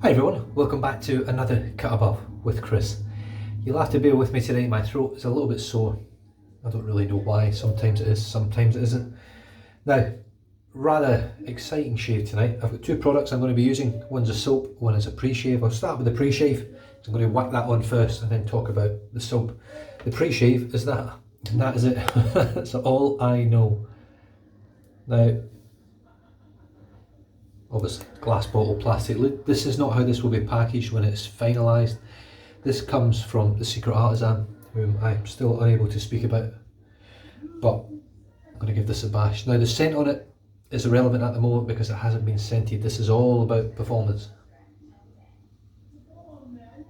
Hi everyone, welcome back to another Cut Above with Chris. You'll have to bear with me today, my throat is a little bit sore. I don't really know why, sometimes it is, sometimes it isn't. Now, rather exciting shave tonight. I've got two products I'm going to be using. One's a soap, one is a pre-shave. I'll start with the pre-shave, so I'm going to whack that on first and then talk about the soap. The pre-shave is that, and that is it. That's all I know. Now, obviously glass bottle, plastic lid. This is not how this will be packaged when it's finalised. This comes from the Secret Artisan, whom I'm still unable to speak about, but I'm going to give this a bash. Now the scent on it is irrelevant at the moment because it hasn't been scented. This is all about performance.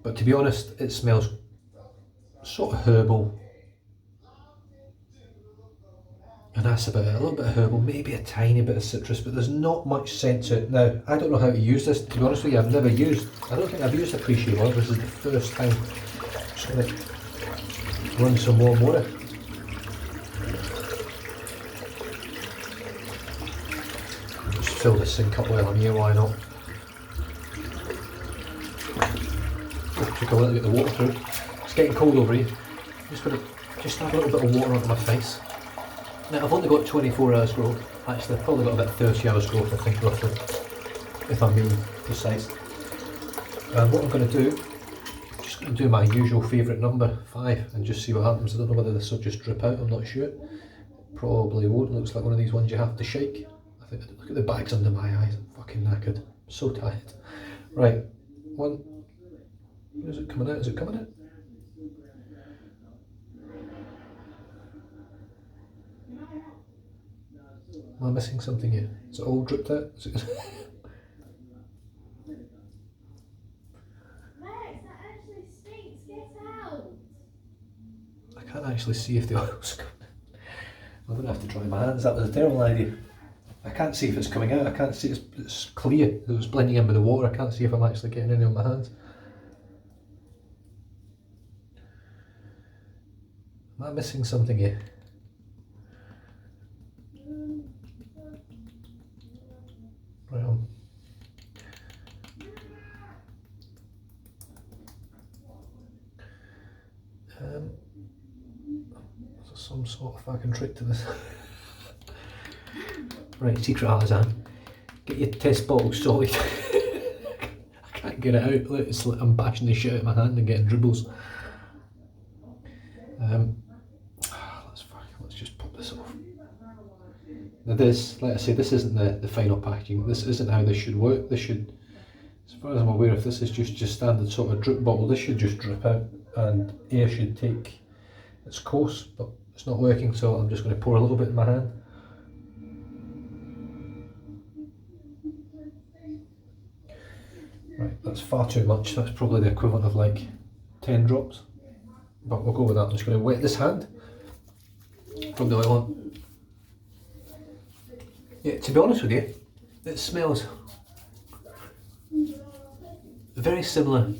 But to be honest, it smells sort of herbal. And that's about it, a little bit of herbal, maybe a tiny bit of citrus, but there's not much scent to it. Now, I don't know how to use this, to be honest with you. I don't think I've used a pre-shave oil. This is the first time. I'm just going to run some warm water. Just fill the sink up while I'm here, why not? Took a little bit of water through. It's getting cold over here. I'm just going to add a little bit of water onto my face. Now I've only got 24 hours growth. Actually I've probably got about 30 hours growth, I think, roughly, if I'm being precise. And what I'm going to do, I'm just going to do my usual favourite number, 5, and just see what happens. I don't know whether this will just drip out, I'm not sure. Probably won't. It looks like one of these ones you have to shake. I think, look at the bags under my eyes, I'm fucking knackered. I'm so tired. Right, one. Is it coming out? Is it coming out? Am I missing something here? Is it all dripped out? Is it Lex, that actually stinks, get out! I can't actually see if the oil's coming. I'm going to have to dry my hands. That was a terrible idea. I can't see if it's coming out. I can't see. It's clear. It was blending in with the water. I can't see if I'm actually getting any on my hands. Am I missing something here? Right on. There's some sort of fucking trick to this. Right, Secret Artisan. Get your test bottle sorted. I can't get it out. Look, it's like I'm bashing the shit out of my hand and getting dribbles. Let's just pop this off. Now this, like I say, this isn't the final packaging. This isn't how this should work. This should, as far as I'm aware, if this is just standard sort of drip bottle, this should just drip out and air should take its course, but it's not working, so I'm just going to pour a little bit in my hand. Right, that's far too much. That's probably the equivalent of like 10 drops, but we'll go with that. I'm just going to wet this hand from the oil on. Yeah, to be honest with you, it smells very similar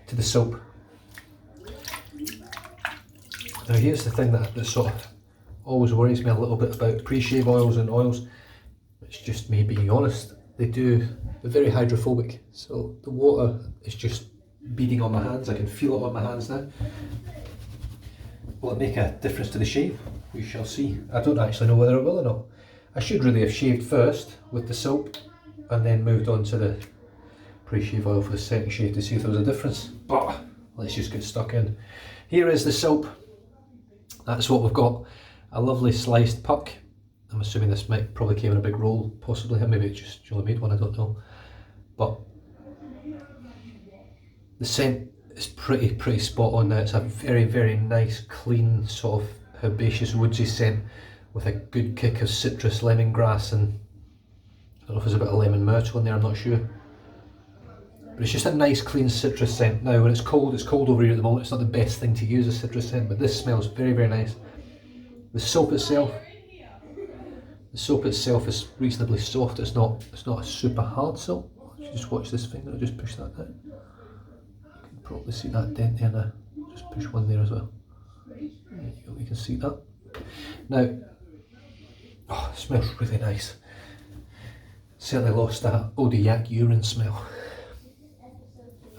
to the soap. Now here's the thing that sort of always worries me a little bit about pre-shave oils and oils. It's just me being honest. They're very hydrophobic, so the water is just beading on my hands. I can feel it on my hands now. Will it make a difference to the shave? We shall see. I don't actually know whether it will or not. I should really have shaved first with the soap and then moved on to the pre-shave oil for the second shave to see if there was a difference. But let's just get stuck in. Here is the soap. That's what we've got. A lovely sliced puck. I'm assuming this probably came in a big roll, possibly. Maybe it just only made one, I don't know. But the scent is pretty spot on now. It's a very, very nice, clean, sort of herbaceous, woodsy scent with a good kick of citrus, lemongrass, and I don't know if there's a bit of lemon myrtle in there, I'm not sure. But it's just a nice, clean citrus scent. Now, when it's cold over here at the moment. It's not the best thing to use a citrus scent, but this smells very, very nice. The soap itself is reasonably soft. It's not a super hard soap. Just watch this finger. I'll just push that down. You can probably see that dent there now. Just push one there as well. There you go. You can see that. Now, oh, it smells really nice. Certainly lost that old yak urine smell.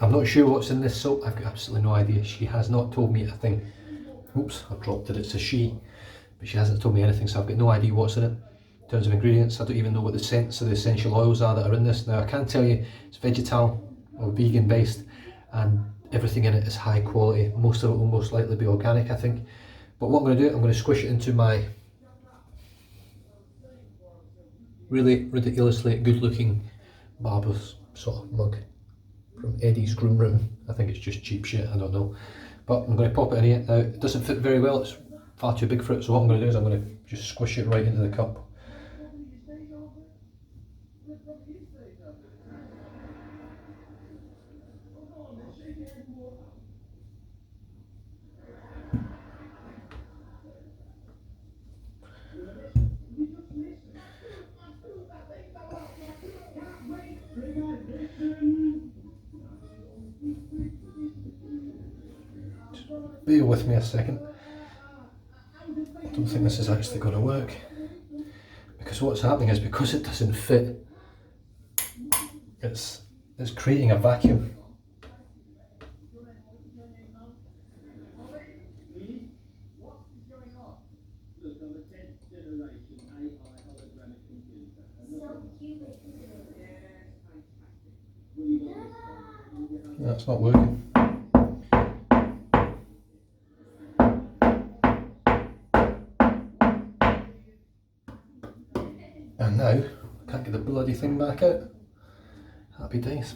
I'm not sure what's in this soap. I've got absolutely no idea. She has not told me a thing. Oops, I've dropped it. It's a she. But she hasn't told me anything, so I've got no idea what's in it. In terms of ingredients, I don't even know what the scents of the essential oils are that are in this. Now, I can tell you it's vegetal or vegan based, and everything in it is high quality. Most of it will most likely be organic, I think. But what I'm going to do, I'm going to squish it into my really ridiculously good looking barber's sort of mug from Eddie's Groom Room. I think it's just cheap shit, I don't know. But I'm going to pop it in here. Now, it doesn't fit very well, it's far too big for it, so what I'm going to do is I'm going to just squish it right into the cup. Bear with me a second. I don't think this is actually going to work, because what's happening is, because it doesn't fit, it's creating a vacuum. That's not working. And now, I can't get the bloody thing back out. Happy days.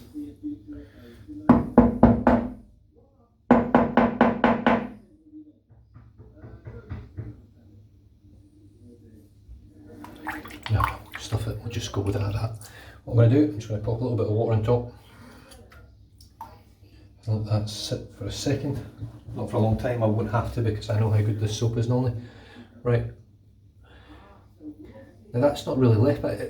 No, stuff it, we'll just go with that. What I'm going to do, I'm just going to pop a little bit of water on top. Let that sit for a second. Not for a long time, I won't have to, because I know how good this soap is normally. Right. Now that's not really left, but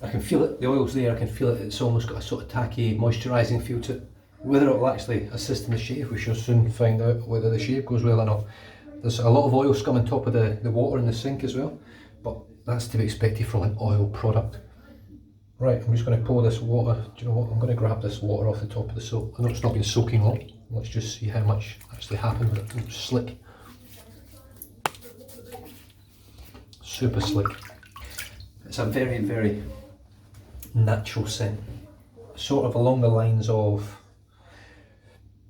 I can feel it, the oil's there, I can feel it, it's almost got a sort of tacky, moisturising feel to it. Whether it will actually assist in the shave, we shall soon find out whether the shave goes well or not. There's a lot of oil scum on top of the water in the sink as well, but that's to be expected from an oil product. Right, I'm just going to pour this water. Do you know what, I'm going to grab this water off the top of the soap. I know it's not been soaking long, let's just see how much actually happened with it. It's slick. Super slick. It's a very, very natural scent, sort of along the lines of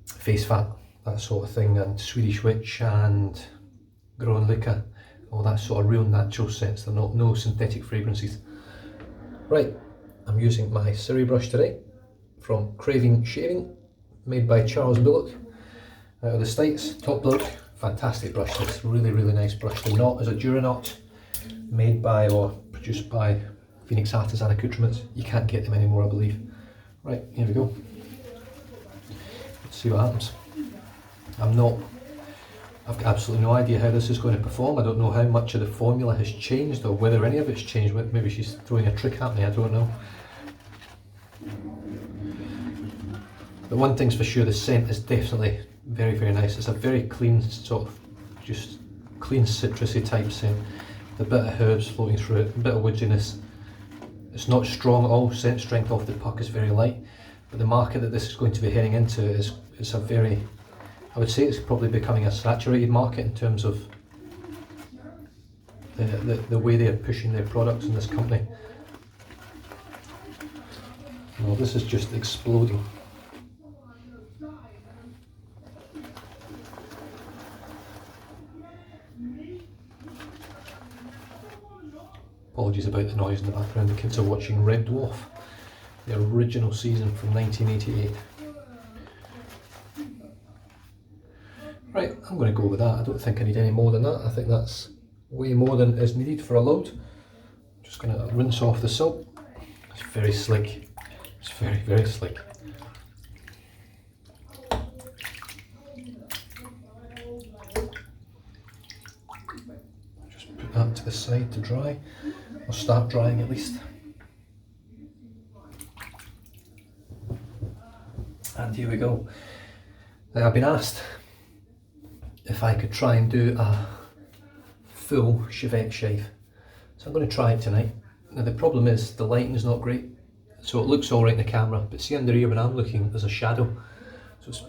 face fat, that sort of thing, and Swedish witch and Grönlycka, all that sort of real natural scents. They're not, no synthetic fragrances. Right, I'm using my Siri brush today from Craving Shaving, made by Charles Bullock out of the States. Top bloke, fantastic brush. This really, really nice brush. The knot is a Duranot, made by or produced by Phoenix Artisan Accoutrements. You can't get them anymore, I believe. Right, here we go. Let's see what happens. I've got absolutely no idea how this is going to perform. I don't know how much of the formula has changed, or whether any of it's changed. Maybe she's throwing a trick at me, I don't know. The one thing's for sure, the scent is definitely very, very nice. It's a very clean, sort of just clean citrusy type scent. A bit of herbs floating through it, a bit of woodiness. It's not strong at all. Scent strength off the puck is very light, but the market that this is going to be heading into is a very, I would say it's probably becoming a saturated market in terms of the way they're pushing their products in this company. Well, this is just exploding. Apologies about the noise in the background, the kids are watching Red Dwarf, the original season from 1988. Right, I'm going to go with that. I don't think I need any more than that. I think that's way more than is needed for a load. I'm just going to rinse off the soap. It's very slick. It's very, very slick. Just put that to the side to dry. Or start drying at least. And here we go. Now, I've been asked if I could try and do a full Chevette shave. So I'm going to try it tonight. Now the problem is the lighting is not great. So it looks alright in the camera, but see under here when I'm looking, there's a shadow. So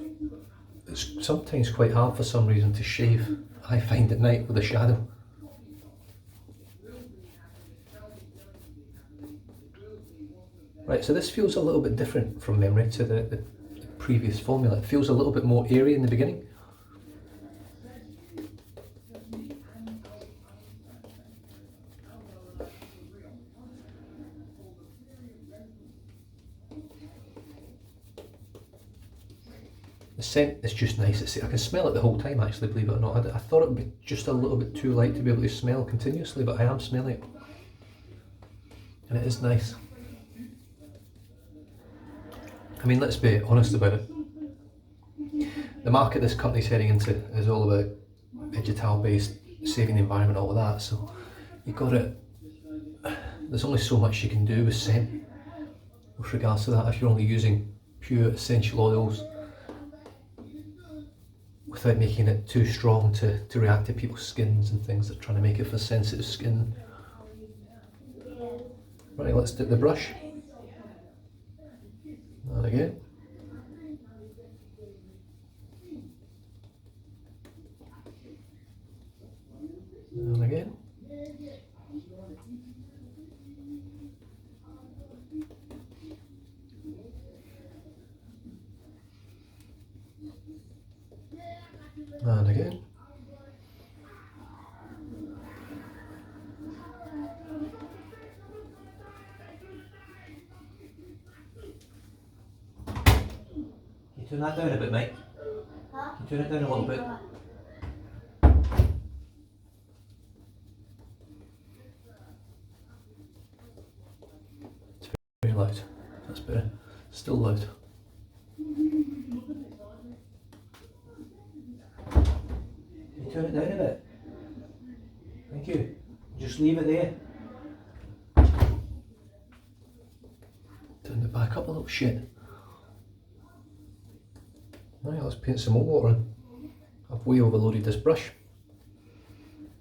it's sometimes quite hard for some reason to shave, I find, at night with a shadow. Right, so this feels a little bit different from memory to the previous formula. It feels a little bit more airy in the beginning. The scent is just nice. I can smell it the whole time, actually, believe it or not. I thought it would be just a little bit too light to be able to smell continuously, but I am smelling it. And it is nice. I mean, let's be honest about it. The market this company's heading into is all about vegetal-based, saving the environment, all of that. So you got it. There's only so much you can do with scent with regards to that if you're only using pure essential oils without making it too strong to react to people's skins and things. They're trying to make it for sensitive skin. Right, let's dip the brush. And again. And again. And again. Can you turn that down a bit, mate? Huh? Can you turn it down a little bit? It's very loud. That's better. Still loud. Turn it down a bit. Thank you. Just leave it there. Turn it back up a little shit. Right, let's paint some more water in. I've way overloaded this brush.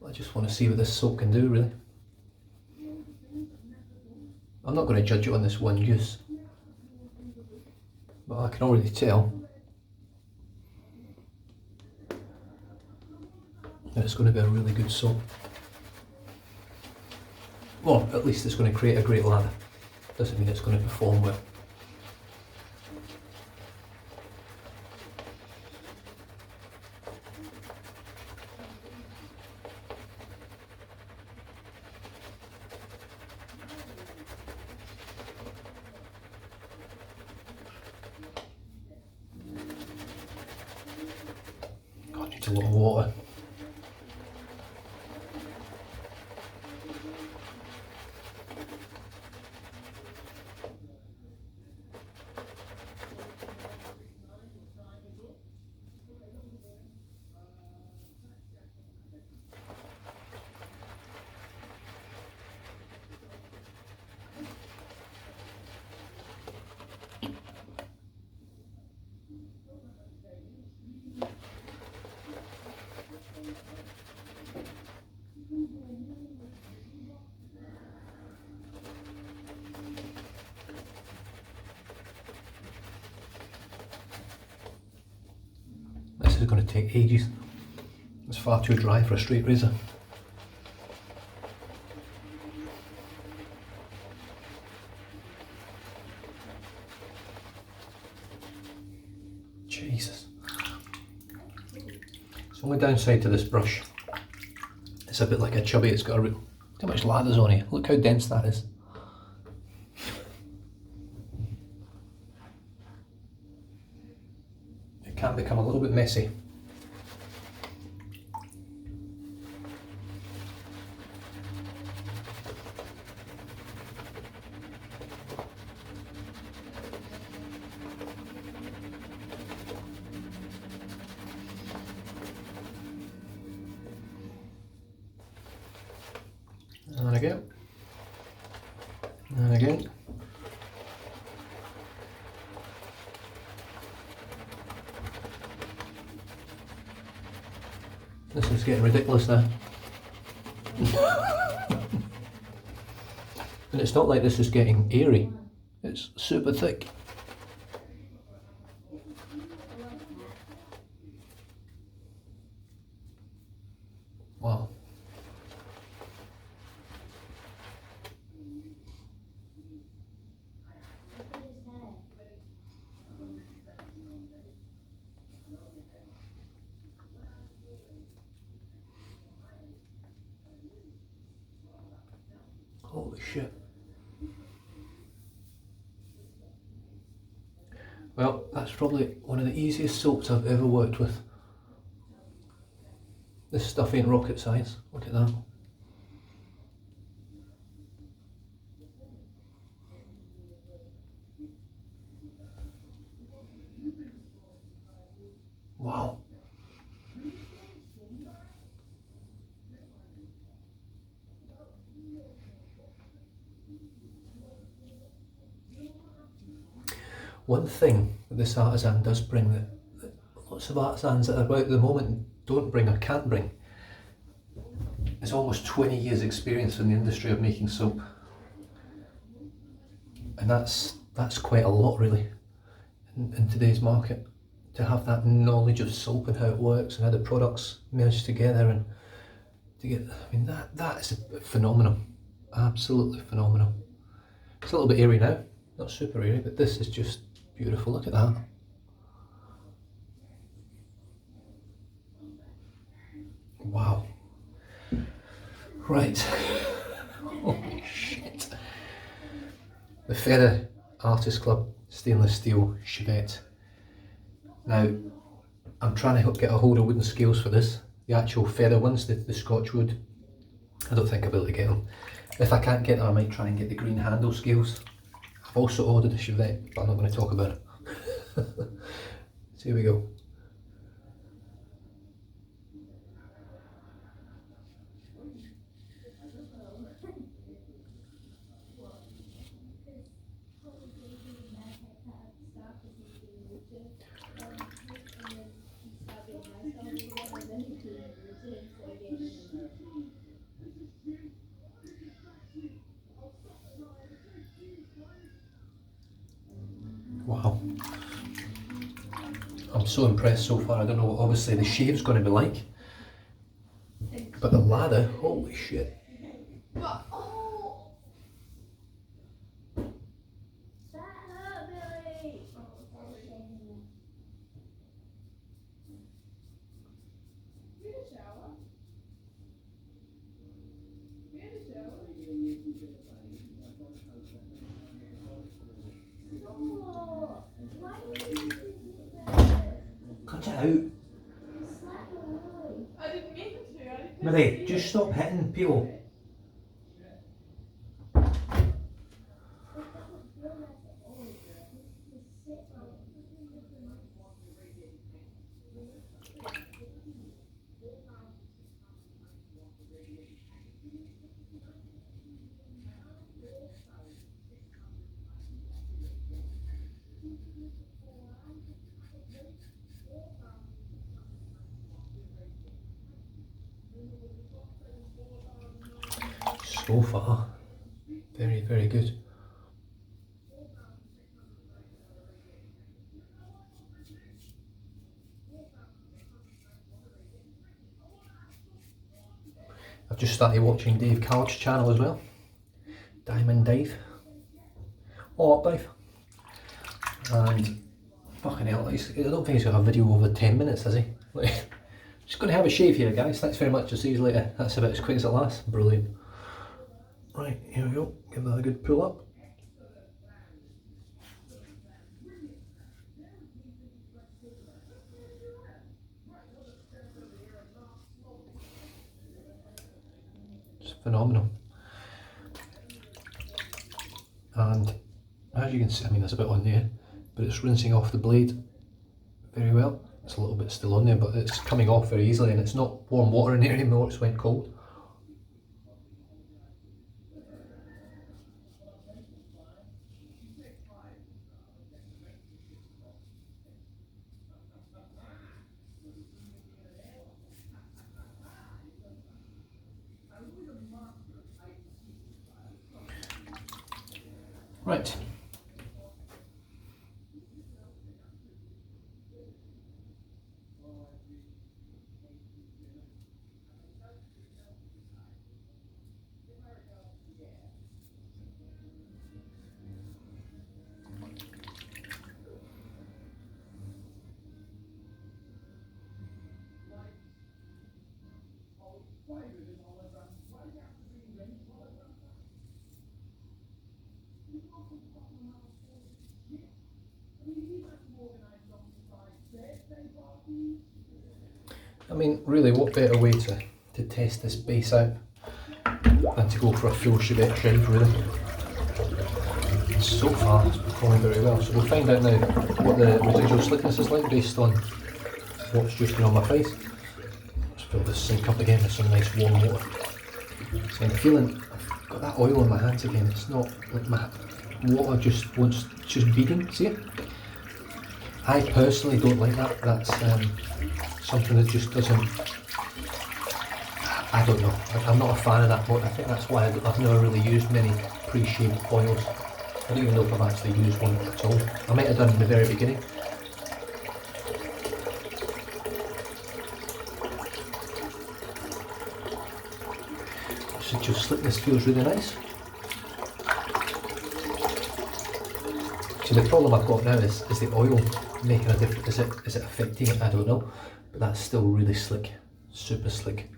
I just want to see what this soap can do, really. I'm not going to judge it on this one use, but I can already tell that it's going to be a really good soap. Well, at least it's going to create a great lather. Doesn't mean it's going to perform well. God, needs a lot of water. This is going to take ages. It's far too dry for a straight razor. Jesus. It's the only downside to this brush. It's a bit like a chubby. It's got too much lathers on it. Look how dense that is. It can become a little bit messy. And again. And again. This is getting ridiculous now. And it's not like this is getting airy. It's super thick. Wow. Holy shit. Well, that's probably one of the easiest soaps I've ever worked with. This stuff ain't rocket science. Look at that. Wow. One thing that this artisan does bring that lots of artisans that are about at the moment don't bring or can't bring is almost 20 years experience in the industry of making soap. And that's quite a lot really in today's market, to have that knowledge of soap and how it works and how the products merge together, and to get, I mean, that is phenomenal, absolutely phenomenal. It's a little bit airy now, not super airy, but this is just beautiful. Look at that. Wow. Right. Holy shit. The Secret Artisan Club stainless steel Shavette. Now, I'm trying to get a hold of wooden scales for this. The actual feather ones, the Scotch wood. I don't think I'll be able to get them. If I can't get them, I might try and get the green handle scales. I've also ordered a Shavette, but I'm not going to talk about it. So here we go. Wow. I'm so impressed so far. I don't know what obviously the shave's going to be like, but the lather, holy shit. Cut it out. I didn't mean to. Marie, just stop hitting people. So far, very, very good. I've just started watching Dave Card's channel as well. Diamond Dave. Oh, up Dave. And fucking hell, I don't think he's got a video over 10 minutes, has he? Like, just going to have a shave here, guys. Thanks very much. I'll see you later. That's about as quick as it lasts. Brilliant. Right, here we go. Give that a good pull up. It's phenomenal. And as you can see, I mean, there's a bit on there, but it's rinsing off the blade very well. It's a little bit still on there, but it's coming off very easily, and it's not warm water in there anymore, it's went cold. Right, mean, really, what better way to test this base out than to go for a full shave, really. So far, it's performing very well. So we'll find out now what the residual slickness is like based on what's just been on my face. Let's fill this sink up again with some nice warm water. So I'm feeling, I've got that oil in my hands again. It's not like my water just beading, see it? I personally don't like that. That's something that just doesn't, I don't know. I'm not a fan of that, but I think that's why I've never really used many pre-shaved oils. I don't even know if I've actually used one at all. I might have done in the very beginning. Residual slickness feels really nice. So the problem I've got now is the oil making a difference. Is it affecting it? I don't know. But that's still really slick. Super slick.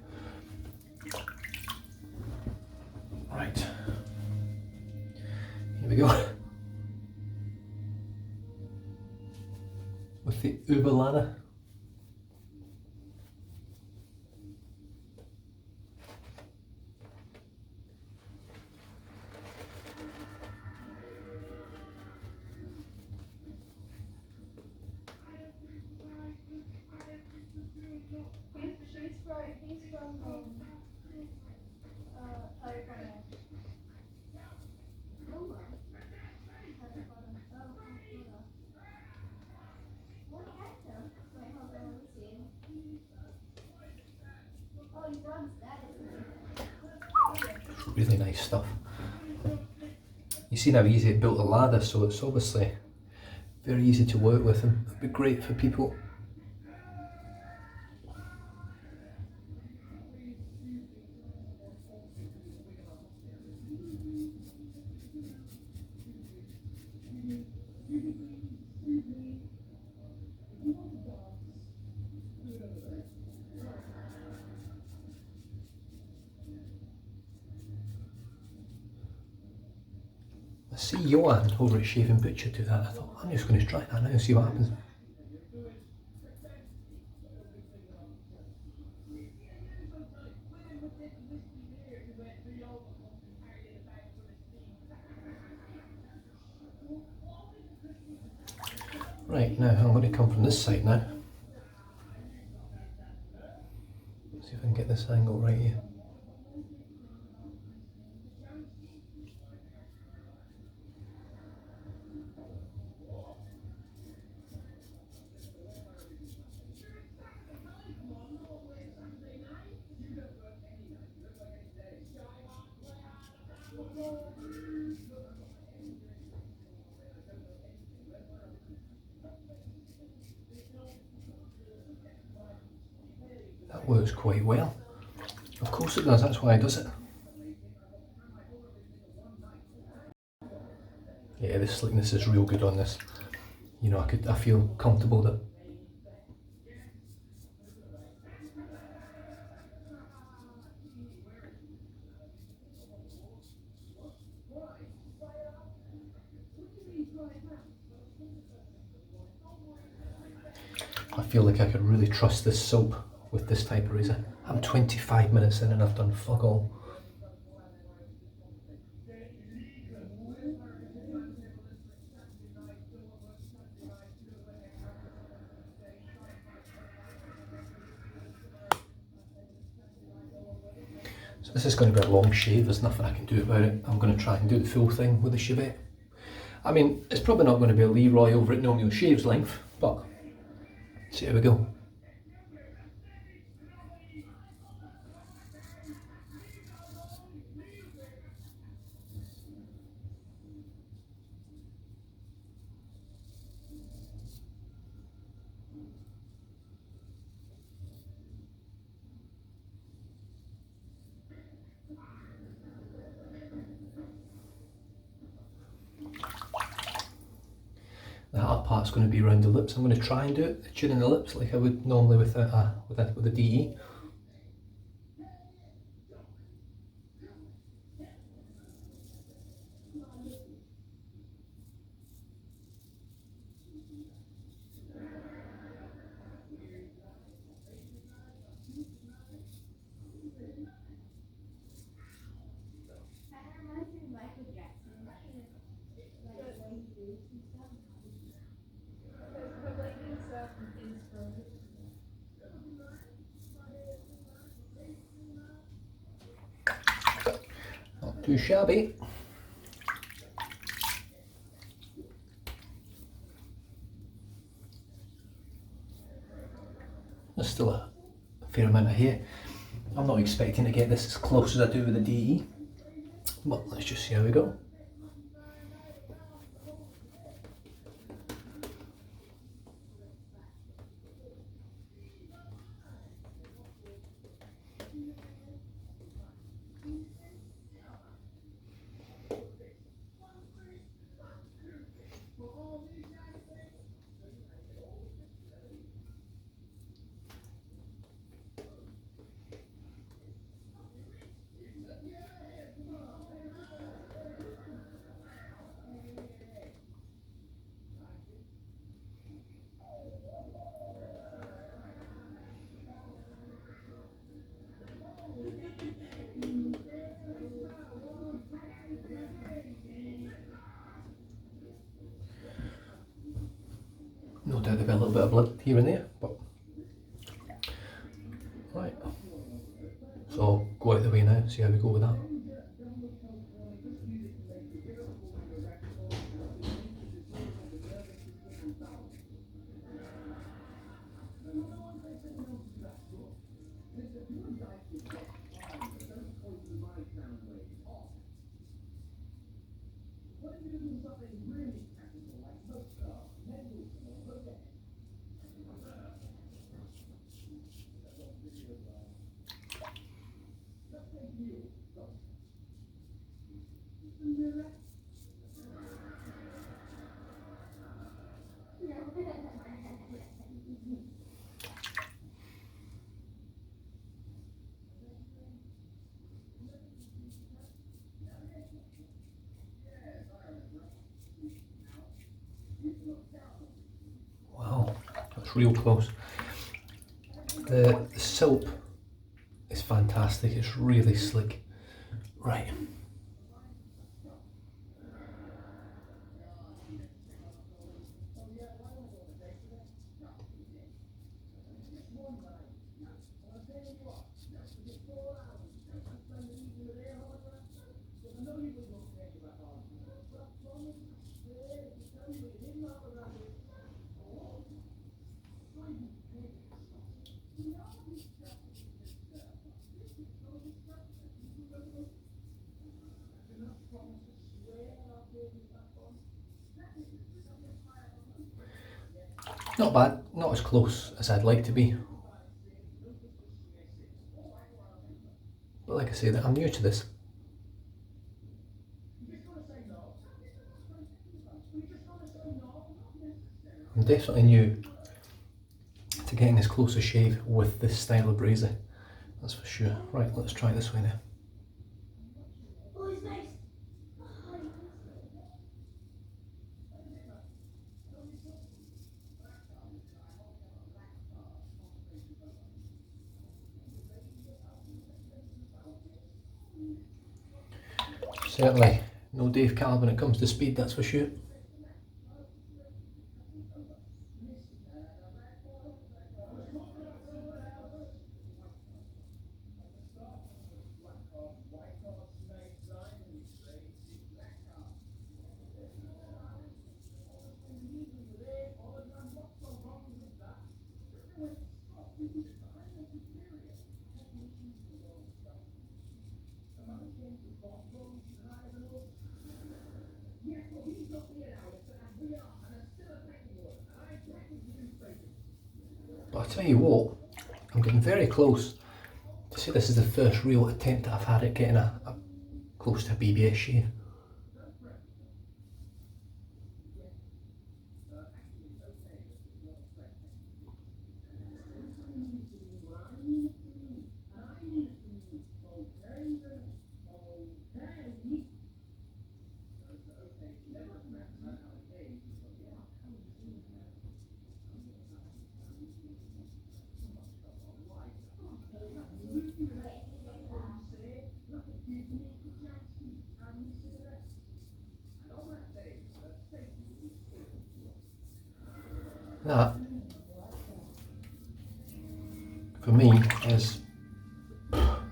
Right. Here we go. With the Uber ladder. He's from California. Really nice stuff. You see how easy it built the ladder, so it's obviously very easy to work with and it'd be great for people. I see Johan over at Shaving Butcher do that. I thought, I'm just going to try that now and see what happens. Right, now I'm going to come from this side now. See if I can get this angle right here. That works quite well. Of course it does, that's why it does it. Yeah, the slickness is real good on this. You know, I feel comfortable that I feel like I could really trust this soap with this type of razor. I'm 25 minutes in and I've done fuck all. So this is going to be a long shave, there's nothing I can do about it. I'm going to try and do the full thing with the Chevette. I mean, it's probably not going to be a Leroy over at No Meal Shaves length, but see how we go. The hard part's going to be around the lips. I'm going to try and do it, tuning the lips like I would normally with a DE. too shabby. There's still a fair amount of hair. I'm not expecting to get this as close as I do with the DE, but let's just see how we go. No doubt there'll be a little bit of blood here and there, but right. So I'll go out the way now, see how we go with that. Wow, that's real close. The soap is fantastic, it's really slick. Right. Not bad, not as close as I'd like to be. But like I say, I'm new to this. I'm definitely new to getting this close a shave with this style of brazy. That's for sure. Right, let's try this way now. Certainly no Dave Callum when it comes to speed, that's for sure. But I'll tell you what, I'm getting very close to say this is the first real attempt that I've had at getting a close to a BBS shave. That, for me, is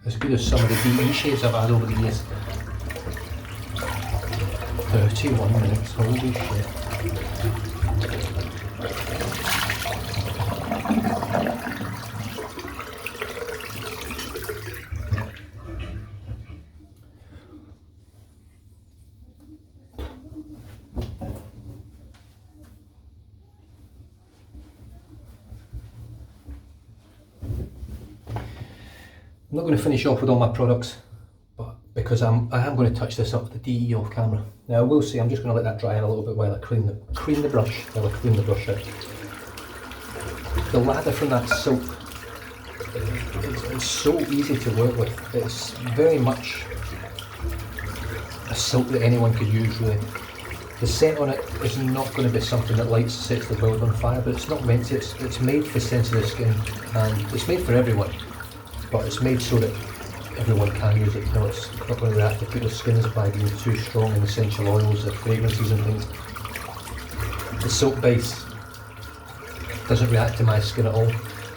as good as some of the DE shaves I've had over the years. 31 minutes, holy shit. I'm not going to finish off with all my products, but because I am going to touch this up with the DE off camera. Now I will say I'm just going to let that dry in a little bit while I clean the brush out. The lather from that soap, it's so easy to work with. It's very much a soap that anyone could use really. The scent on it is not going to be something that sets the world on fire, but it's not meant to. It's made for sensitive skin, and it's made for everyone. But it's made so that everyone can use it. You know, it's not going to react to people's skins by being too strong in essential oils or fragrances and things. The soap base doesn't react to my skin at all.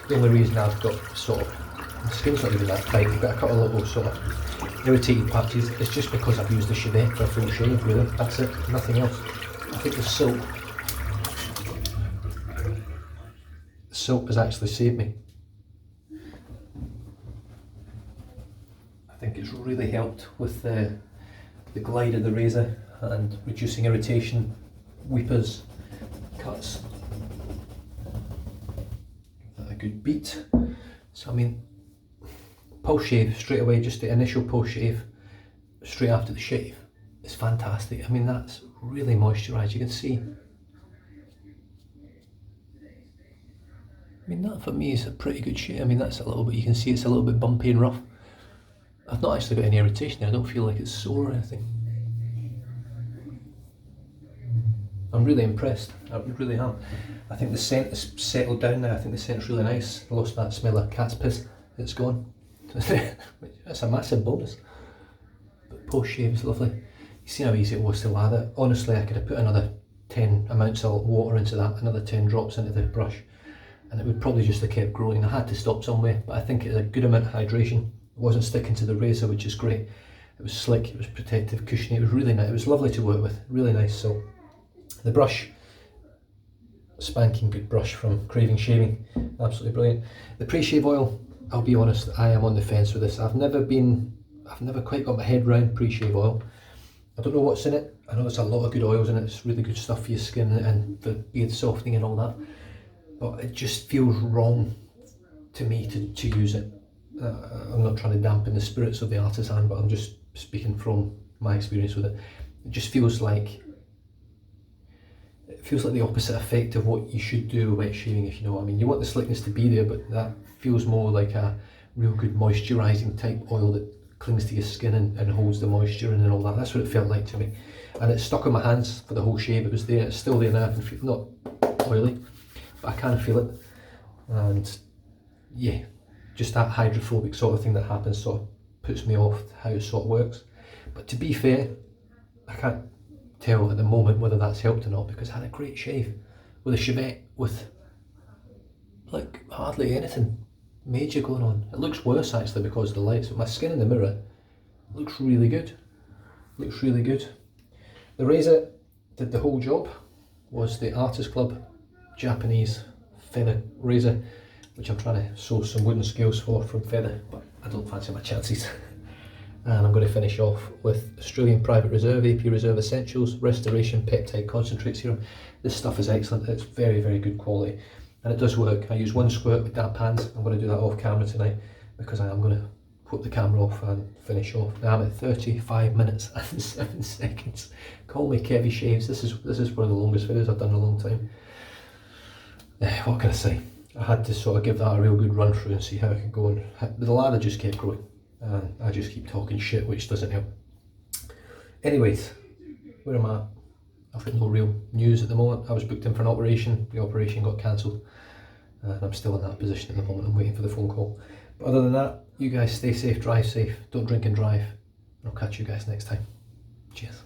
The only reason I've got my skin's not even that tight, but I got a little sort of irritated patches, is just because I've used the Chevette for a full shave really. That's it, nothing else. I think the soap has actually saved me. I think it's really helped with the glide of the razor and reducing irritation, weepers, cuts. Give that a good beat. So I mean, post shave straight away, just the initial post shave straight after the shave is fantastic. I mean, that's really moisturised. You can see. I mean, that for me is a pretty good shave. I mean, that's a little bit, you can see it's a little bit bumpy and rough. I've not actually got any irritation there. I don't feel like it's sore or anything. I'm really impressed. I really am. I think the scent has settled down now. I think the scent's really nice. I lost that smell of cat's piss. It's gone. That's a massive bonus. But post shave is lovely. You see how easy it was to lather. Honestly, I could have put another 10 amounts of water into that, another 10 drops into the brush, and it would probably just have kept growing. I had to stop somewhere, but I think it's a good amount of hydration. It wasn't sticking to the razor, which is great. It was slick, it was protective, cushiony, it was really nice. It was lovely to work with, really nice. So the brush, spanking good brush from Craving Shaving, absolutely brilliant. The pre-shave oil, I'll be honest, I am on the fence with this. I've never quite got my head round pre-shave oil. I don't know what's in it. I know there's a lot of good oils in it. It's really good stuff for your skin and for beard softening and all that. But it just feels wrong to me to use it. I'm not trying to dampen the spirits of the artisan, but I'm just speaking from my experience with it. It just feels like the opposite effect of what you should do with wet shaving, if you know what I mean. You want the slickness to be there, but that feels more like a real good moisturising type oil that clings to your skin and holds the moisture in and all that. That's what it felt like to me. And it stuck on my hands for the whole shave. It was there, it's still there now. I can feel, not oily, but I can feel it. And yeah, just that hydrophobic sort of thing that happens sort of puts me off how it sort of works. But to be fair, I can't tell at the moment whether that's helped or not, because I had a great shave with a Chevette with like hardly anything major going on. It looks worse actually because of the lights, but my skin in the mirror looks really good. Looks really good. The razor did the whole job. Was the Artist Club Japanese feather razor, which I'm trying to source some wooden scales for from Feather, but I don't fancy my chances. And I'm going to finish off with Australian Private Reserve AP Reserve Essentials Restoration Peptide Concentrate Serum. This stuff is excellent. It's very, very good quality, and it does work. I use one squirt with damp hands. I'm going to do that off camera tonight because I am going to put the camera off and finish off. Now I'm at 35 minutes and 7 seconds. Call me Kevy Shaves. This is one of the longest videos I've done in a long time. What can I say? I had to sort of give that a real good run through and see how I could go, and the lather just kept growing. And I just keep talking shit, which doesn't help. Anyways, where am I? I've got no real news at the moment. I was booked in for an operation. The operation got cancelled, and I'm still in that position at the moment. I'm waiting for the phone call. But other than that, you guys stay safe, drive safe, don't drink and drive. And I'll catch you guys next time. Cheers.